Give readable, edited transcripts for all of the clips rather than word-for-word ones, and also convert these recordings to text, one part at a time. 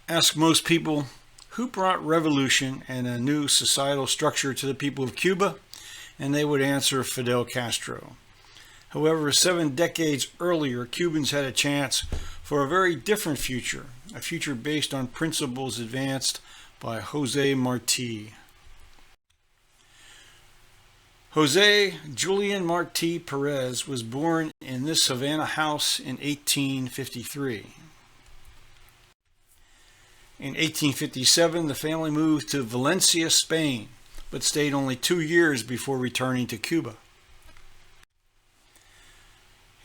Ask most people who brought revolution and a new societal structure to the people of Cuba, and they would answer Fidel Castro. However, 7 decades earlier, Cubans had a chance for a very different future, a future based on principles advanced by Jose Marti. Jose Julian Marti Perez was born in this Havana house in 1853. In 1857, the family moved to Valencia, Spain, but stayed only 2 years before returning to Cuba.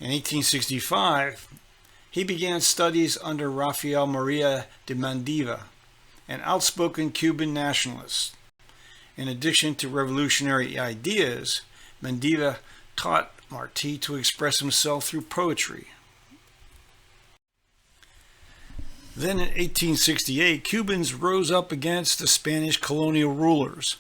In 1865, he began studies under Rafael Maria de Mendiva, an outspoken Cuban nationalist. In addition to revolutionary ideas, Mendiva taught Marti to express himself through poetry. Then in 1868, Cubans rose up against the Spanish colonial rulers,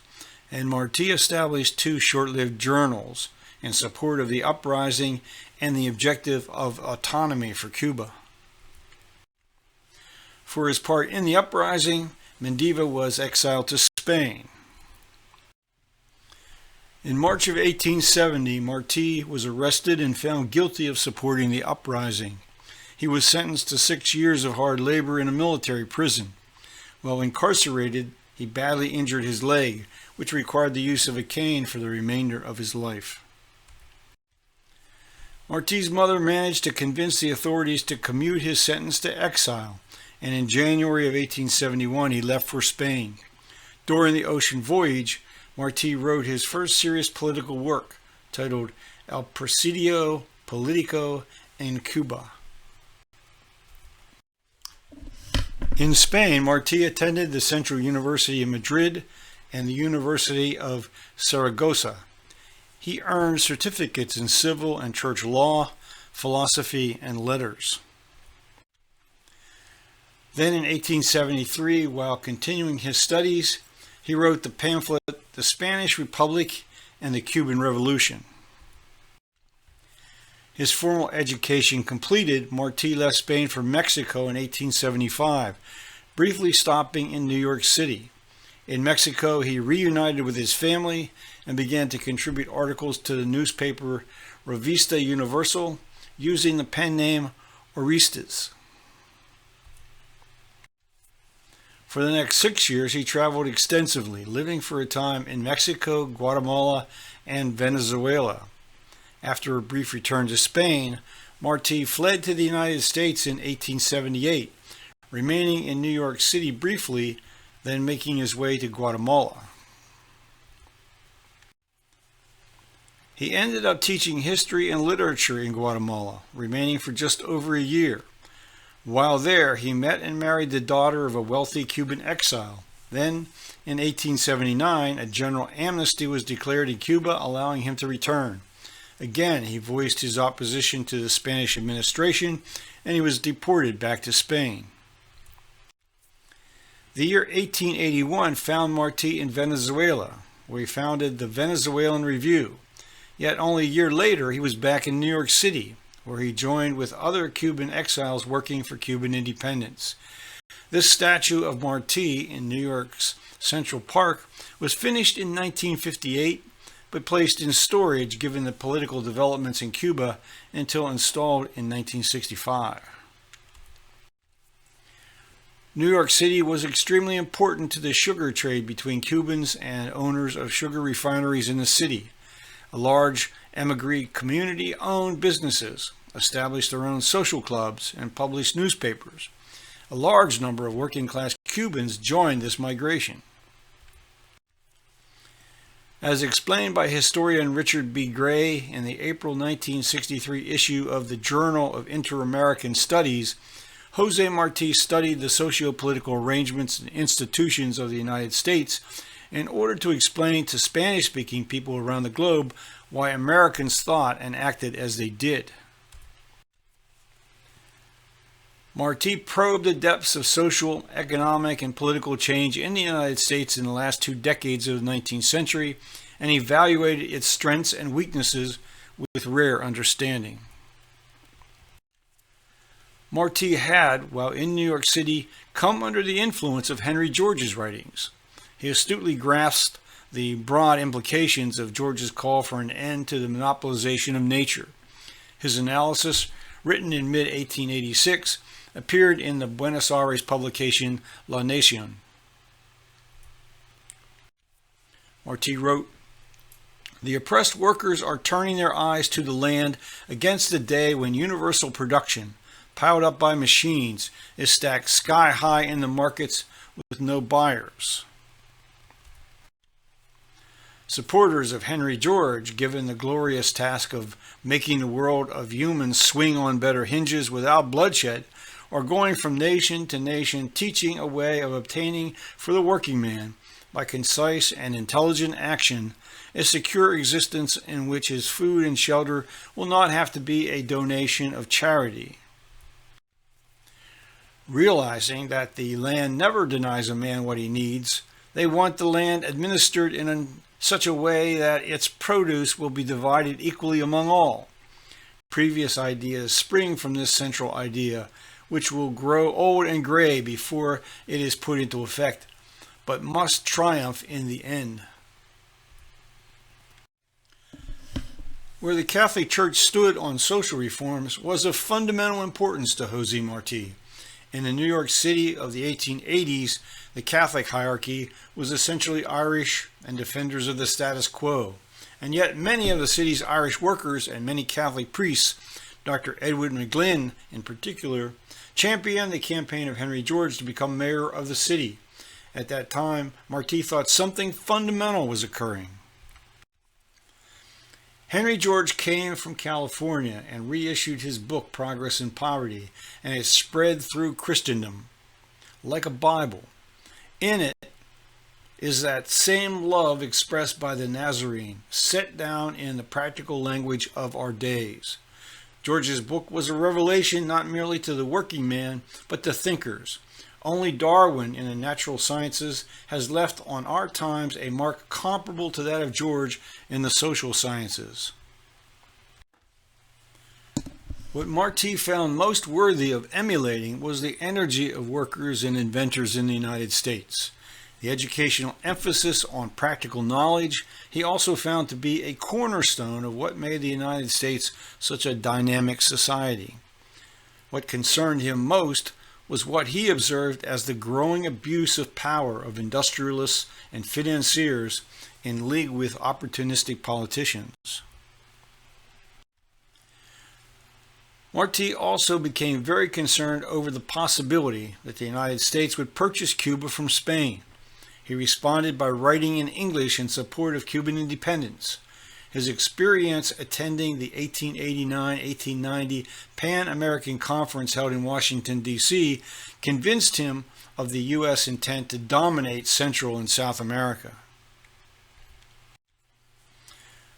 and Marti established 2 short-lived journals in support of the uprising and the objective of autonomy for Cuba. For his part in the uprising, Mendiva was exiled to Spain. In March of 1870, Marti was arrested and found guilty of supporting the uprising. He was sentenced to 6 years of hard labor in a military prison. While incarcerated, he badly injured his leg, which required the use of a cane for the remainder of his life. Marti's mother managed to convince the authorities to commute his sentence to exile, and in January of 1871 he left for Spain. During the ocean voyage, Marti wrote his first serious political work, titled El Presidio Politico en Cuba. In Spain, Marti attended the Central University in Madrid and the University of Saragossa. He earned certificates in civil and church law, philosophy, and letters. Then in 1873, while continuing his studies, he wrote the pamphlet The Spanish Republic and the Cuban Revolution. His formal education completed, Marti left Spain for Mexico in 1875, briefly stopping in New York City. In Mexico, he reunited with his family and began to contribute articles to the newspaper Revista Universal using the pen name Orestes. For the next 6 years, he traveled extensively, living for a time in Mexico, Guatemala, and Venezuela. After a brief return to Spain, Marti fled to the United States in 1878, remaining in New York City briefly, then making his way to Guatemala. He ended up teaching history and literature in Guatemala, remaining for just over a year. While there, he met and married the daughter of a wealthy Cuban exile. Then, in 1879, a general amnesty was declared in Cuba, allowing him to return. Again, he voiced his opposition to the Spanish administration, and he was deported back to Spain. The year 1881 found Marti in Venezuela, where he founded the Venezuelan Review. Yet only a year later, he was back in New York City, where he joined with other Cuban exiles working for Cuban independence. This statue of Marti in New York's Central Park was finished in 1958, but placed in storage given the political developments in Cuba until installed in 1965. New York City was extremely important to the sugar trade between Cubans and owners of sugar refineries in the city. A large emigre community owned businesses, established their own social clubs, and published newspapers. A large number of working-class Cubans joined this migration. As explained by historian Richard B. Gray in the April 1963 issue of the Journal of Inter-American Studies, Jose Marti studied the socio-political arrangements and institutions of the United States in order to explain to Spanish-speaking people around the globe why Americans thought and acted as they did. Marti probed the depths of social, economic, and political change in the United States in the last 2 decades of the 19th century and evaluated its strengths and weaknesses with rare understanding. Marti had, while in New York City, come under the influence of Henry George's writings. He astutely grasped the broad implications of George's call for an end to the monopolization of nature. His analysis, written in mid-1886, appeared in the Buenos Aires publication La Nación. Marti wrote, "The oppressed workers are turning their eyes to the land against the day when universal production, piled up by machines, is stacked sky high in the markets with no buyers." Supporters of Henry George, given the glorious task of making the world of humans swing on better hinges without bloodshed, are going from nation to nation teaching a way of obtaining for the working man, by concise and intelligent action, a secure existence in which his food and shelter will not have to be a donation of charity. Realizing that the land never denies a man what he needs, they want the land administered in such a way that its produce will be divided equally among all. Previous ideas spring from this central idea, which will grow old and gray before it is put into effect, but must triumph in the end. Where the Catholic Church stood on social reforms was of fundamental importance to Jose Marti. In the New York City of the 1880s, the Catholic hierarchy was essentially Irish and defenders of the status quo, and yet many of the city's Irish workers and many Catholic priests, Dr. Edward McGlynn in particular, championed the campaign of Henry George to become mayor of the city. At that time, Marti thought something fundamental was occurring. Henry George came from California and reissued his book, Progress in Poverty, and it spread through Christendom like a Bible. In it is that same love expressed by the Nazarene, set down in the practical language of our days. George's book was a revelation not merely to the working man, but to thinkers. Only Darwin in the natural sciences has left on our times a mark comparable to that of George in the social sciences. What Marti found most worthy of emulating was the energy of workers and inventors in the United States. The educational emphasis on practical knowledge he also found to be a cornerstone of what made the United States such a dynamic society. What concerned him most was what he observed as the growing abuse of power of industrialists and financiers in league with opportunistic politicians. Marti also became very concerned over the possibility that the United States would purchase Cuba from Spain. He responded by writing in English in support of Cuban independence. His experience attending the 1889-1890 Pan-American Conference held in Washington, D.C., convinced him of the U.S. intent to dominate Central and South America.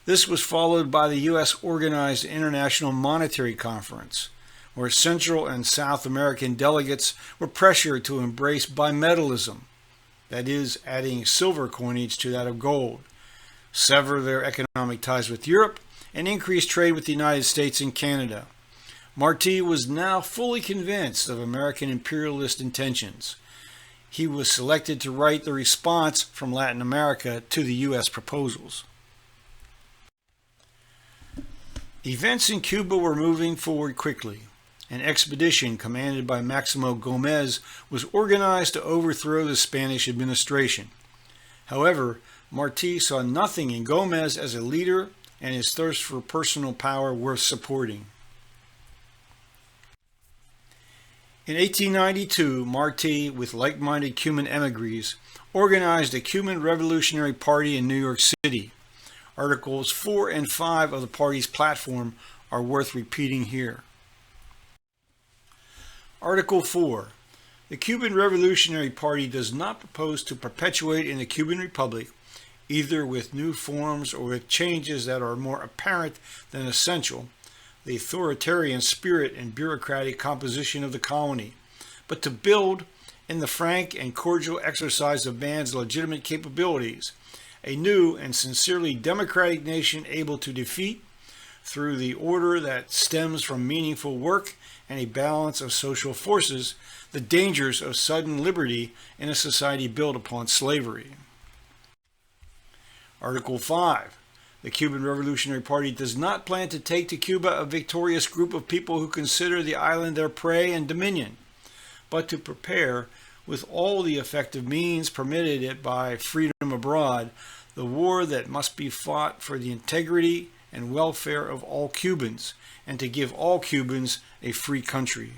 This was followed by the U.S. organized International Monetary Conference, where Central and South American delegates were pressured to embrace bimetallism, that is, adding silver coinage to that of gold, sever their economic ties with Europe, and increase trade with the United States and Canada. Marti was now fully convinced of American imperialist intentions. He was selected to write the response from Latin America to the U.S. proposals. Events in Cuba were moving forward quickly. An expedition commanded by Maximo Gomez was organized to overthrow the Spanish administration. However, Marti saw nothing in Gomez as a leader and his thirst for personal power worth supporting. In 1892, Marti, with like-minded Cuban emigres, organized a Cuban Revolutionary Party in New York City. Articles 4 and 5 of the party's platform are worth repeating here. Article 4. The Cuban Revolutionary Party does not propose to perpetuate in the Cuban Republic, either with new forms or with changes that are more apparent than essential, the authoritarian spirit and bureaucratic composition of the colony, but to build, in the frank and cordial exercise of man's legitimate capabilities, a new and sincerely democratic nation able to defeat, through the order that stems from meaningful work and a balance of social forces, the dangers of sudden liberty in a society built upon slavery. Article 5. The Cuban Revolutionary Party does not plan to take to Cuba a victorious group of people who consider the island their prey and dominion, but to prepare, with all the effective means permitted it by freedom abroad, the war that must be fought for the integrity and welfare of all Cubans, and to give all Cubans a free country.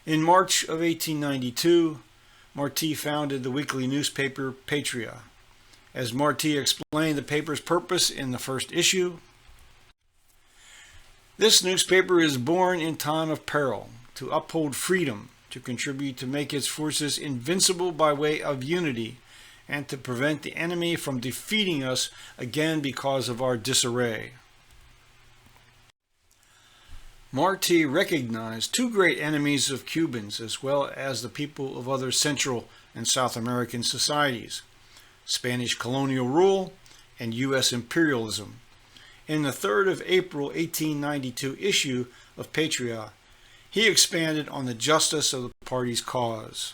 In March of 1892, Marti founded the weekly newspaper Patria. As Marti explained the paper's purpose in the first issue, this newspaper is born in time of peril, to uphold freedom, to contribute to make its forces invincible by way of unity, and to prevent the enemy from defeating us again because of our disarray. Marti recognized two great enemies of Cubans as well as the people of other Central and South American societies: Spanish colonial rule and U.S. imperialism. In the 3rd of April 1892 issue of Patria, he expanded on the justice of the party's cause.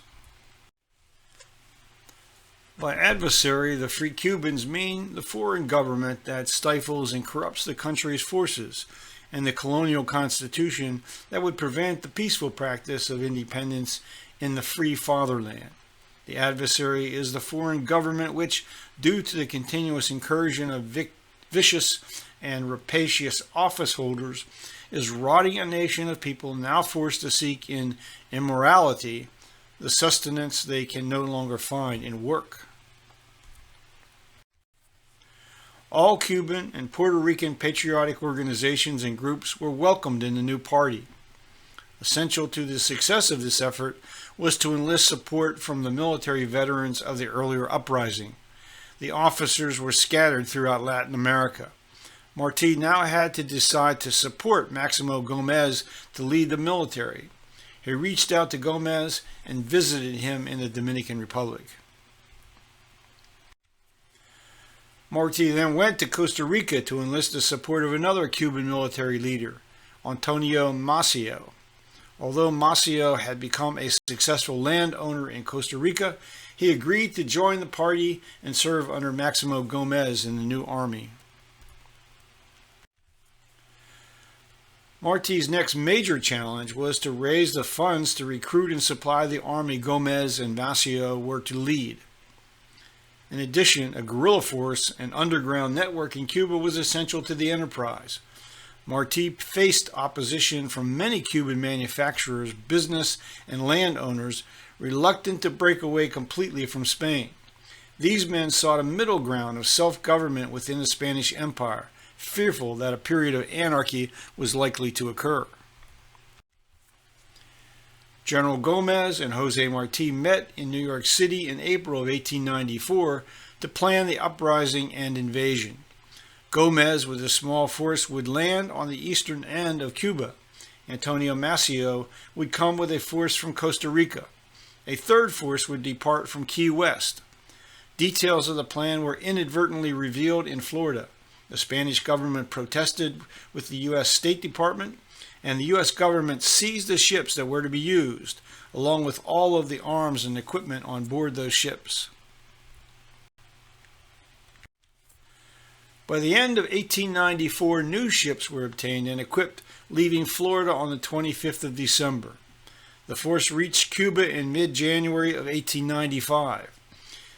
By adversary, the free Cubans mean the foreign government that stifles and corrupts the country's forces, and the colonial constitution that would prevent the peaceful practice of independence in the free fatherland. The adversary is the foreign government which, due to the continuous incursion of vicious and rapacious office holders, is rotting a nation of people now forced to seek in immorality the sustenance they can no longer find in work. All Cuban and Puerto Rican patriotic organizations and groups were welcomed in the new party. Essential to the success of this effort was to enlist support from the military veterans of the earlier uprising. The officers were scattered throughout Latin America. Marti now had to decide to support Maximo Gomez to lead the military. He reached out to Gomez and visited him in the Dominican Republic. Marti then went to Costa Rica to enlist the support of another Cuban military leader, Antonio Maceo. Although Maceo had become a successful landowner in Costa Rica, he agreed to join the party and serve under Maximo Gomez in the new army. Marti's next major challenge was to raise the funds to recruit and supply the army Gomez and Maceo were to lead. In addition, a guerrilla force and underground network in Cuba was essential to the enterprise. Marti faced opposition from many Cuban manufacturers, business, and landowners reluctant to break away completely from Spain. These men sought a middle ground of self-government within the Spanish Empire, fearful that a period of anarchy was likely to occur. General Gomez and Jose Marti met in New York City in April of 1894 to plan the uprising and invasion. Gomez, with a small force, would land on the eastern end of Cuba. Antonio Maceo would come with a force from Costa Rica. A third force would depart from Key West. Details of the plan were inadvertently revealed in Florida. The Spanish government protested with the U.S. State Department, and the U.S. government seized the ships that were to be used, along with all of the arms and equipment on board those ships. By the end of 1894, new ships were obtained and equipped, leaving Florida on the 25th of December. The force reached Cuba in mid-January of 1895.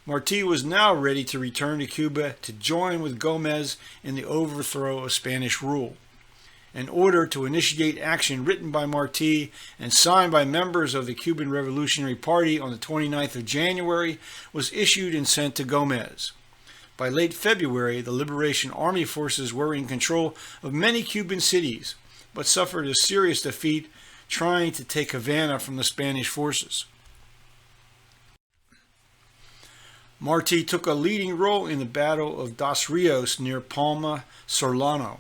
Marti was now ready to return to Cuba to join with Gomez in the overthrow of Spanish rule. An order to initiate action written by Marti and signed by members of the Cuban Revolutionary Party on the 29th of January was issued and sent to Gomez. By late February, the Liberation Army forces were in control of many Cuban cities, but suffered a serious defeat trying to take Havana from the Spanish forces. Marti took a leading role in the Battle of Dos Rios near Palma Solano.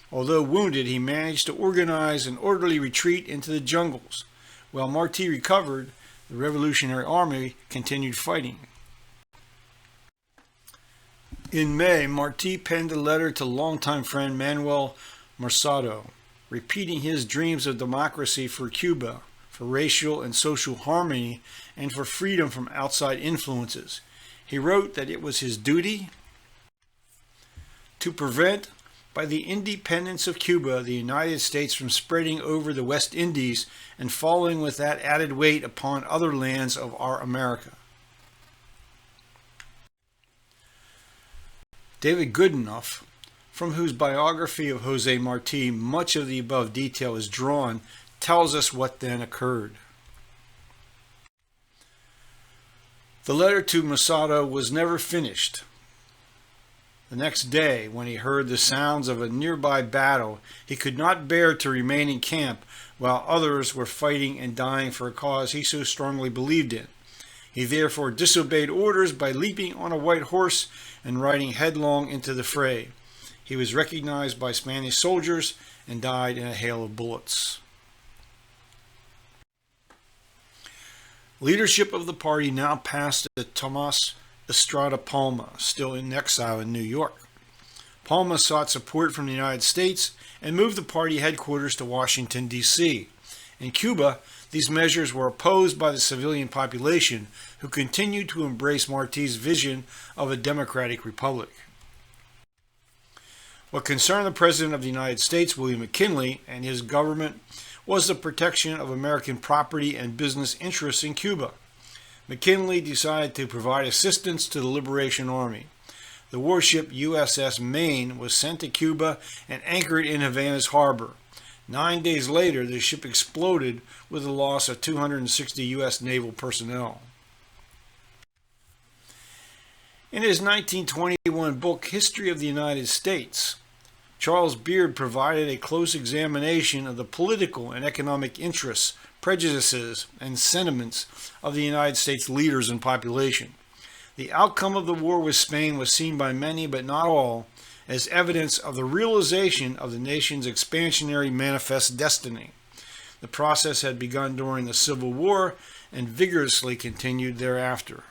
Although wounded, he managed to organize an orderly retreat into the jungles. While Marti recovered, the Revolutionary Army continued fighting. In May, Marti penned a letter to longtime friend Manuel Marsado, repeating his dreams of democracy for Cuba, for racial and social harmony, and for freedom from outside influences. He wrote that it was his duty to prevent, by the independence of Cuba, the United States from spreading over the West Indies and falling with that added weight upon other lands of our America. David Goodenough, from whose biography of Jose Marti much of the above detail is drawn, tells us what then occurred. The letter to Marsado was never finished. The next day, when he heard the sounds of a nearby battle, he could not bear to remain in camp while others were fighting and dying for a cause he so strongly believed in. He therefore disobeyed orders by leaping on a white horse and riding headlong into the fray. He was recognized by Spanish soldiers and died in a hail of bullets. Leadership of the party now passed to Tomas Estrada Palma, still in exile in New York. Palma sought support from the United States and moved the party headquarters to Washington, D.C. In Cuba, these measures were opposed by the civilian population, who continued to embrace Marti's vision of a democratic republic. What concerned the President of the United States, William McKinley, and his government was the protection of American property and business interests in Cuba. McKinley decided to provide assistance to the Liberation Army. The warship USS Maine was sent to Cuba and anchored in Havana's harbor. 9 days later, the ship exploded with the loss of 260 U.S. naval personnel. In his 1921 book, History of the United States, Charles Beard provided a close examination of the political and economic interests, prejudices, and sentiments of the United States leaders and population. The outcome of the war with Spain was seen by many, but not all, as evidence of the realization of the nation's expansionary manifest destiny. The process had begun during the Civil War and vigorously continued thereafter.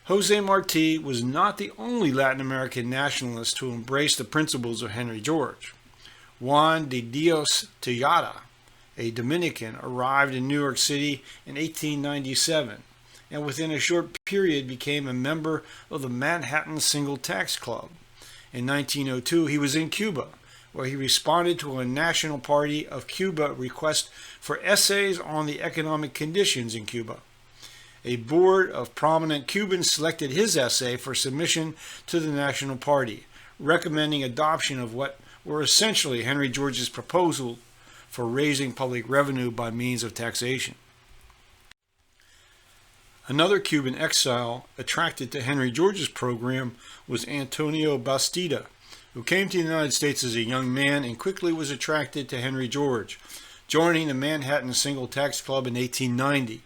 Jose Marti was not the only Latin American nationalist to embrace the principles of Henry George. Juan de Dios Tejada, a Dominican, arrived in New York City in 1897 and within a short period became a member of the Manhattan Single Tax Club. In 1902, he was in Cuba, where he responded to a National Party of Cuba request for essays on the economic conditions in Cuba. A board of prominent Cubans selected his essay for submission to the National Party, recommending adoption of what were essentially Henry George's proposal for raising public revenue by means of taxation. Another Cuban exile attracted to Henry George's program was Antonio Bastida, who came to the United States as a young man and quickly was attracted to Henry George, joining the Manhattan Single Tax Club in 1890.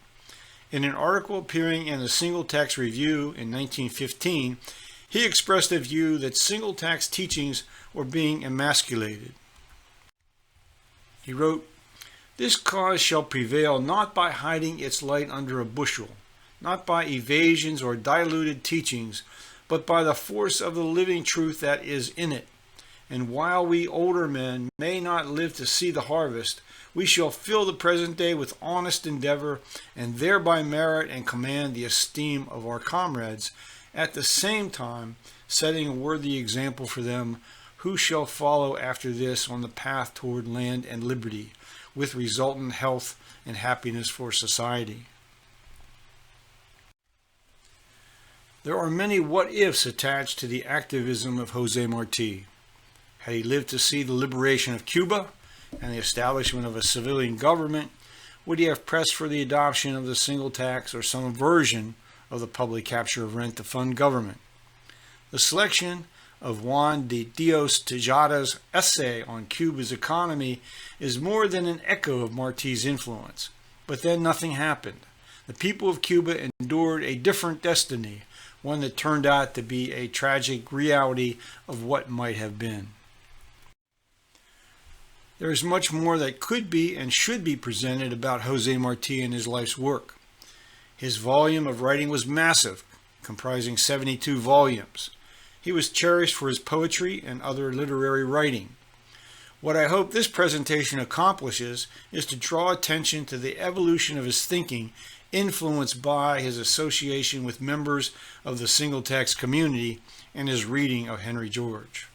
In an article appearing in the Single Tax Review in 1915, he expressed a view that single tax teachings were being emasculated. He wrote, "This cause shall prevail not by hiding its light under a bushel, not by evasions or diluted teachings, but by the force of the living truth that is in it. And while we older men may not live to see the harvest, we shall fill the present day with honest endeavor, and thereby merit and command the esteem of our comrades, at the same time setting a worthy example for them who shall follow after this on the path toward land and liberty, with resultant health and happiness for society." There are many what-ifs attached to the activism of Jose Marti. Had he lived to see the liberation of Cuba and the establishment of a civilian government, would he have pressed for the adoption of the single tax or some version of the public capture of rent to fund government? The selection of Juan de Dios Tejada's essay on Cuba's economy is more than an echo of Marti's influence. But then nothing happened. The people of Cuba endured a different destiny, one that turned out to be a tragic reality of what might have been. There is much more that could be and should be presented about Jose Marti and his life's work. His volume of writing was massive, comprising 72 volumes. He was cherished for his poetry and other literary writing. What I hope this presentation accomplishes is to draw attention to the evolution of his thinking, influenced by his association with members of the single-tax community and his reading of Henry George.